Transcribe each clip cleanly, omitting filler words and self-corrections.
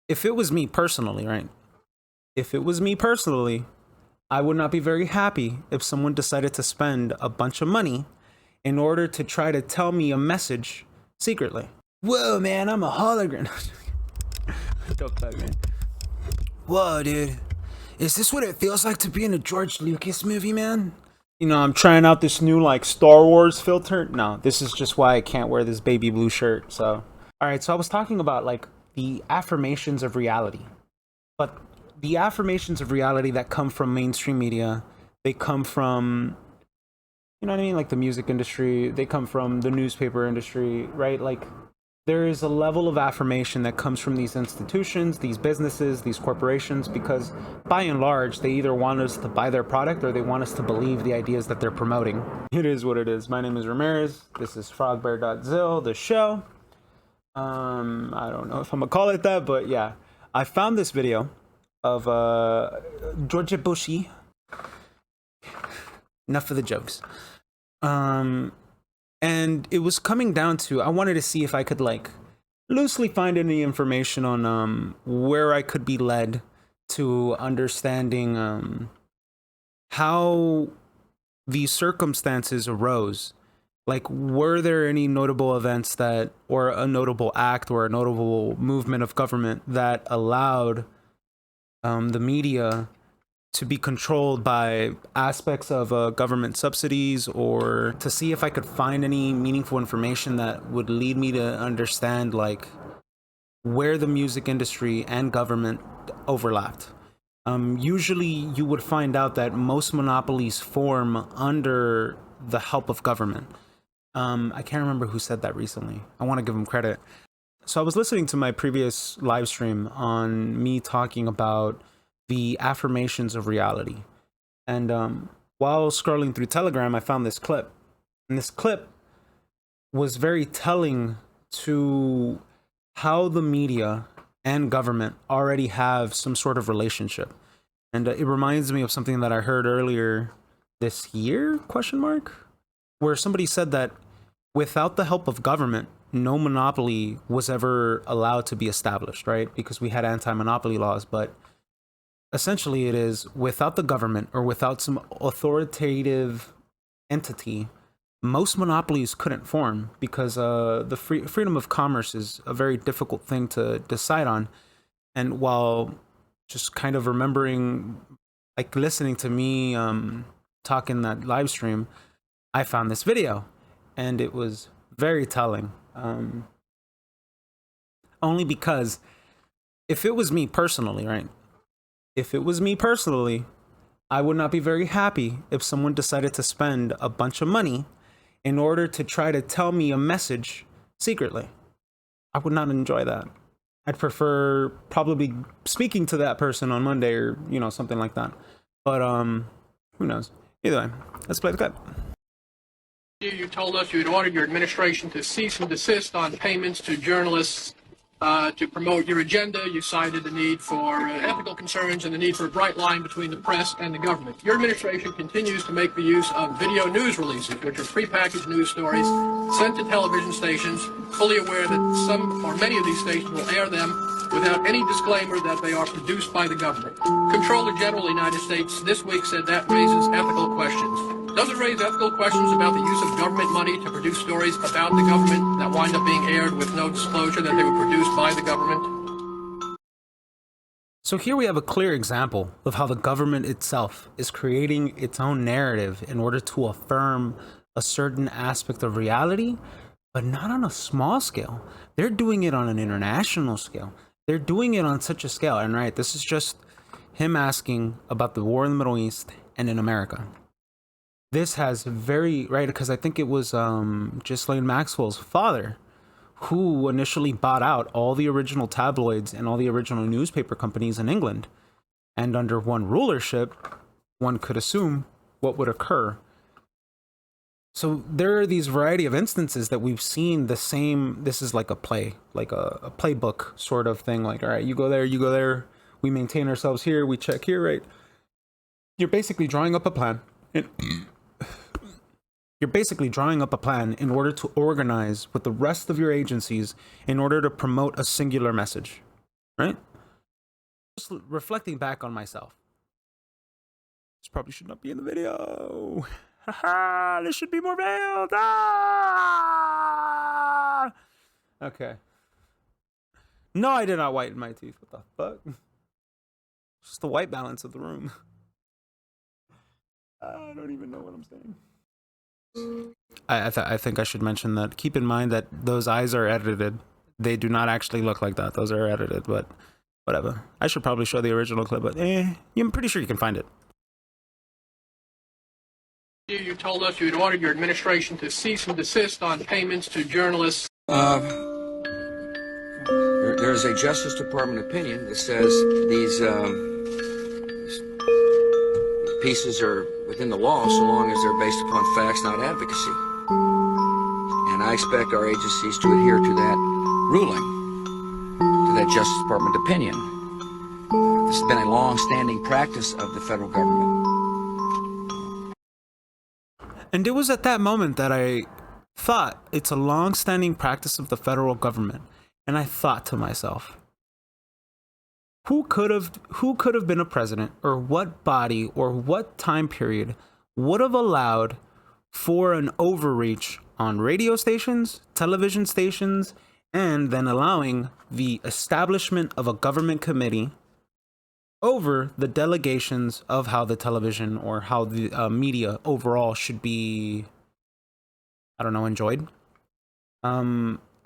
if it was me personally, right? If it was me personally, I would not be very happy if someone decided to spend a bunch of money in order to try to tell me a message secretly. Whoa, man, I'm a hologram. Don't fuck, man. Whoa, dude. Is this what it feels like to be in a George Lucas movie, man? You know, I'm trying out this new, like, Star Wars filter. No, this is just why I can't wear this baby blue shirt, so. Alright, so I was talking about, like, the affirmations of reality. But the affirmations of reality that come from mainstream media, they come from, you know what I mean, like the music industry, they come from the newspaper industry, right? Like, there is a level of affirmation that comes from these institutions, these businesses, these corporations, because by and large, they either want us to buy their product or they want us to believe the ideas that they're promoting. It is what it is. My name is Ramirez. This is frogbear.zil, the show. I don't know if I'm gonna call it that, but yeah. I found this video of Georgia Bushi. Enough of the jokes. And it was coming down to, I wanted to see if I could, like, loosely find any information on where I could be led to understanding how these circumstances arose. Like, were there any notable events that, or a notable act or a notable movement of government that allowed the media to be controlled by aspects of government subsidies, or to see if I could find any meaningful information that would lead me to understand, like, where the music industry and government overlapped. Usually you would find out that most monopolies form under the help of government. I can't remember who said that recently. I want to give him credit. So I was listening to my previous live stream on me talking about the affirmations of reality. And while scrolling through Telegram, I found this clip. And this clip was very telling to how the media and government already have some sort of relationship. And it reminds me of something that I heard earlier this year, question mark, where somebody said that without the help of government, no monopoly was ever allowed to be established, right? Because we had anti-monopoly laws, but essentially it is without the government or without some authoritative entity, most monopolies couldn't form, because the freedom of commerce is a very difficult thing to decide on. And while just kind of remembering, like, listening to me talk in that live stream, I found this video and it was very telling. Only because if it was me personally, right? If it was me personally, I would not be very happy if someone decided to spend a bunch of money in order to try to tell me a message secretly. I would not enjoy that. I'd prefer probably speaking to that person on Monday, or, you know, something like that. But who knows? Either way, let's play the clip. You told us you had ordered your administration to cease and desist on payments to journalists to promote your agenda. You cited the need for ethical concerns and the need for a bright line between the press and the government. Your administration continues to make the use of video news releases, which are prepackaged news stories sent to television stations, fully aware that some or many of these stations will air them without any disclaimer that they are produced by the government. Comptroller General of the United States this week said that raises ethical questions. Does it raise ethical questions about the use of government money to produce stories about the government that wind up being aired with no disclosure that they were produced by the government? So here we have a clear example of how the government itself is creating its own narrative in order to affirm a certain aspect of reality, but not on a small scale. They're doing it on an international scale. They're doing it on such a scale. And right, this is just him asking about the war in the Middle East and in America. This has very, right, because I think it was Ghislaine Maxwell's father who initially bought out all the original tabloids and all the original newspaper companies in England. And under one rulership, one could assume what would occur. So there are these variety of instances that we've seen the same. This is like a play, like a playbook sort of thing. Like, all right, you go there, we maintain ourselves here, we check here, right? You're basically drawing up a plan. You're basically drawing up a plan in order to organize with the rest of your agencies in order to promote a singular message, right? just reflecting back on myself. This probably should not be in the video. Haha, this should be more veiled. Ah! Okay. No, I did not whiten my teeth. What the fuck? Just the white balance of the room. I don't even know what I'm saying. I think I should mention that. Keep in mind that those eyes are edited. They do not actually look like that. Those are edited, but whatever. I should probably show the original clip, but I'm pretty sure you can find it. You told us you had ordered your administration to cease and desist on payments to journalists. There's a Justice Department opinion that says these pieces are within the law so long as they're based upon facts, not advocacy. And I expect our agencies to adhere to that ruling, to that Justice Department opinion. This has been a long-standing practice of the federal government. And it was at that moment that I thought it's a long-standing practice of the federal government. And I thought to myself, who could have been a president, or what body or what time period would have allowed for an overreach on radio stations, television stations, and then allowing the establishment of a government committee over the delegations of how the television or how the media overall should be, I don't know, enjoyed.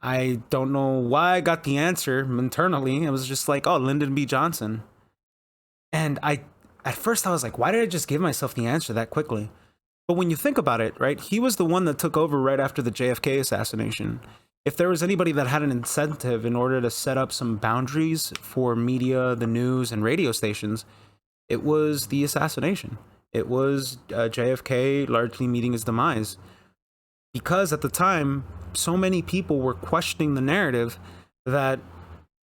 I don't know why I got the answer internally. It was just like, oh, Lyndon B. Johnson. And at first I was like, why did I just give myself the answer that quickly? But when you think about it, right, he was the one that took over right after the JFK assassination. If there was anybody that had an incentive in order to set up some boundaries for media, the news, and radio stations, it was the assassination. It was JFK largely meeting his demise. Because at the time, so many people were questioning the narrative that,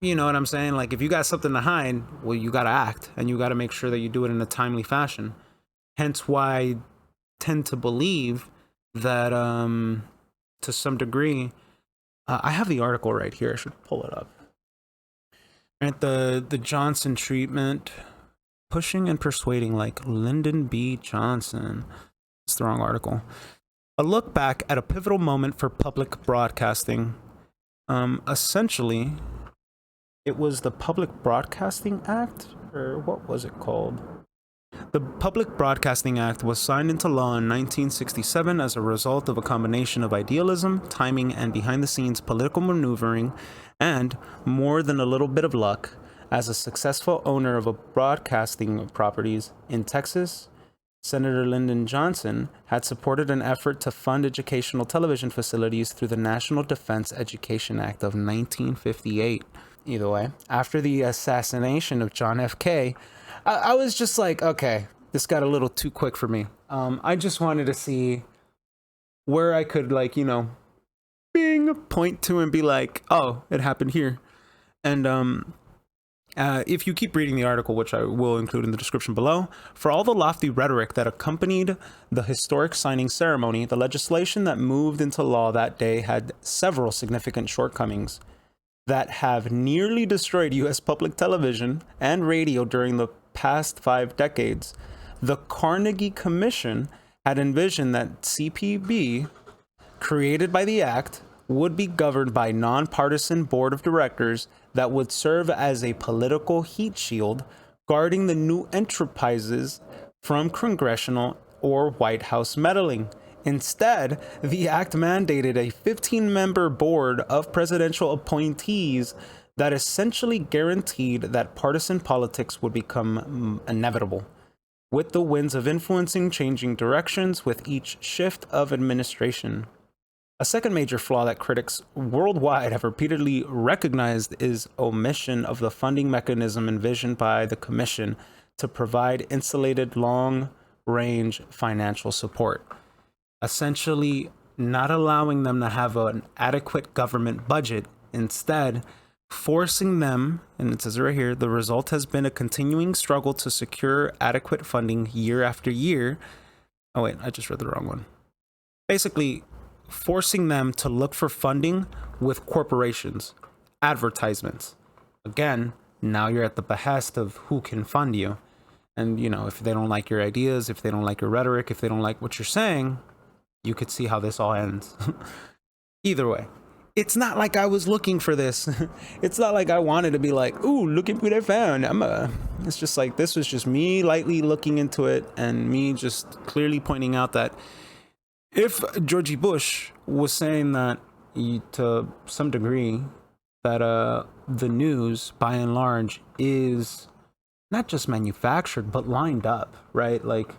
you know what I'm saying? Like, if you got something to hide, well, you got to act, and you got to make sure that you do it in a timely fashion. Hence why I tend to believe that, to some degree, I have the article right here. I should pull it up. Right, the Johnson treatment, pushing and persuading like Lyndon B. Johnson. It's the wrong article. A look back at a pivotal moment for public broadcasting. Essentially, it was the Public Broadcasting Act, or what was it called? The Public Broadcasting Act was signed into law in 1967 as a result of a combination of idealism, timing, and behind-the-scenes political maneuvering, and, more than a little bit of luck, as a successful owner of broadcasting properties in Texas, Senator Lyndon Johnson had supported an effort to fund educational television facilities through the National Defense Education Act of 1958. Either way, after the assassination of John F. K., I was just like, okay, this got a little too quick for me. I just wanted to see where I could, like, you know, point to and be like, oh, it happened here. And if you keep reading the article, which I will include in the description below, for all the lofty rhetoric that accompanied the historic signing ceremony, the legislation that moved into law that day had several significant shortcomings that have nearly destroyed U.S. public television and radio during the past 5 decades. The Carnegie Commission had envisioned that CPB, created by the act, would be governed by a nonpartisan board of directors that would serve as a political heat shield, guarding the new enterprises from congressional or White House meddling. Instead, the act mandated a 15-member board of presidential appointees that essentially guaranteed that partisan politics would become inevitable, with the winds of influencing changing directions with each shift of administration. A second major flaw that critics worldwide have repeatedly recognized is omission of the funding mechanism envisioned by the Commission to provide insulated long-range financial support, essentially not allowing them to have an adequate government budget, instead forcing them, and it says right here, the result has been a continuing struggle to secure adequate funding year after year. Oh wait, I just read the wrong one. Basically, forcing them to look for funding with corporations, advertisements. Again, now you're at the behest of who can fund you. And, you know, if they don't like your ideas, if they don't like your rhetoric, if they don't like what you're saying, you could see how this all ends. Either way, it's not like I was looking for this. It's not like I wanted to be like, ooh, look at what I found. It's just like, this was just me lightly looking into it and me just clearly pointing out that if Georgie Bush was saying that to some degree that the news by and large is not just manufactured but lined up, right? Like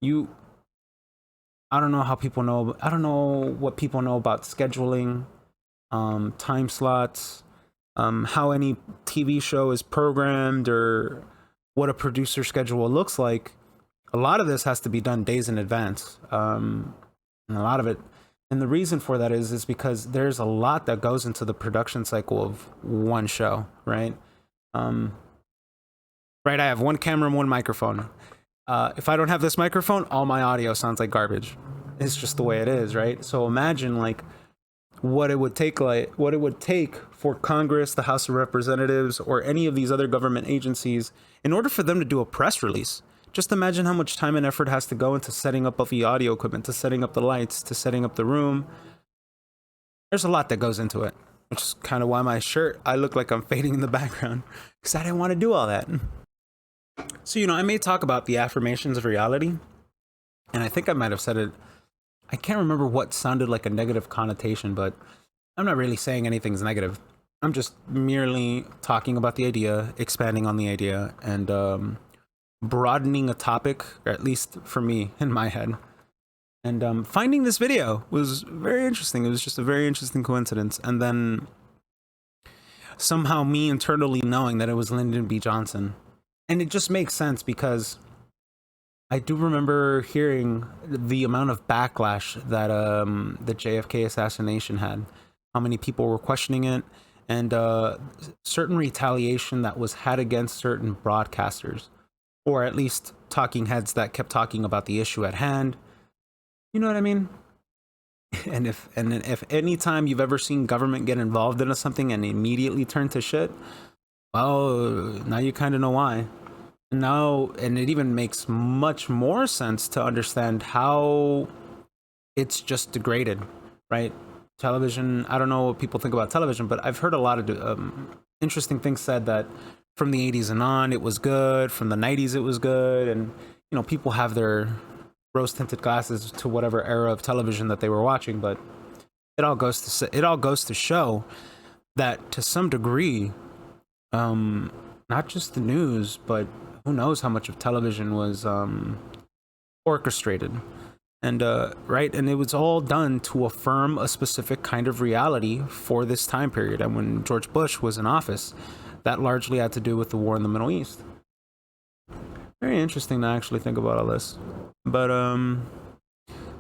I don't know how people know, I don't know what people know about scheduling, time slots, how any TV show is programmed, or what a producer schedule looks like. A lot of this has to be done days in advance, and a lot of it, and the reason for that is because there's a lot that goes into the production cycle of one show, right? Right, I have one camera and one microphone. If I don't have this microphone, all my audio sounds like garbage. It's just the way it is, right? So imagine like what it would take for Congress, the House of Representatives, or any of these other government agencies in order for them to do a press release. Just imagine how much time and effort has to go into setting up the audio equipment, to setting up the lights, to setting up the room. There's a lot that goes into it, which is kind of why my shirt, I look like I'm fading in the background, because I didn't want to do all that. So, you know, I may talk about the affirmations of reality, and I think I might have said it, I can't remember what sounded like a negative connotation, but I'm not really saying anything's negative. I'm just merely talking about the idea, expanding on the idea, and broadening a topic, or at least for me, in my head. And finding this video was very interesting. It was just a very interesting coincidence. And then somehow me internally knowing that it was Lyndon B. Johnson. And it just makes sense because I do remember hearing the amount of backlash that the JFK assassination had, how many people were questioning it, and certain retaliation that was had against certain broadcasters, or at least talking heads that kept talking about the issue at hand. You know what I mean? And if any time you've ever seen government get involved into something and immediately turn to shit, well, now you kind of know why. Now, and it even makes much more sense to understand how it's just degraded, right? Television, I don't know what people think about television, but I've heard a lot of interesting things said that from the 80s and on, it was good. From the 90s, it was good. And, you know, people have their rose-tinted glasses to whatever era of television that they were watching, but it all goes to show that to some degree, not just the news, but who knows how much of television was orchestrated, and right, and it was all done to affirm a specific kind of reality for this time period. And when George Bush was in office, that largely had to do with the war in the Middle East. Very interesting to actually think about all this. But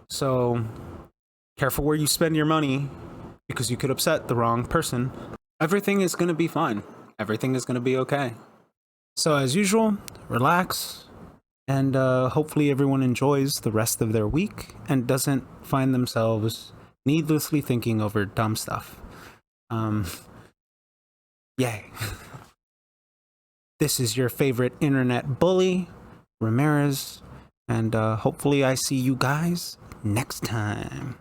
so careful where you spend your money, because you could upset the wrong person. Everything is going to be fine. Everything is going to be okay. So as usual, relax, and hopefully everyone enjoys the rest of their week and doesn't find themselves needlessly thinking over dumb stuff. Yay. This is your favorite internet bully, Ramirez, and hopefully I see you guys next time.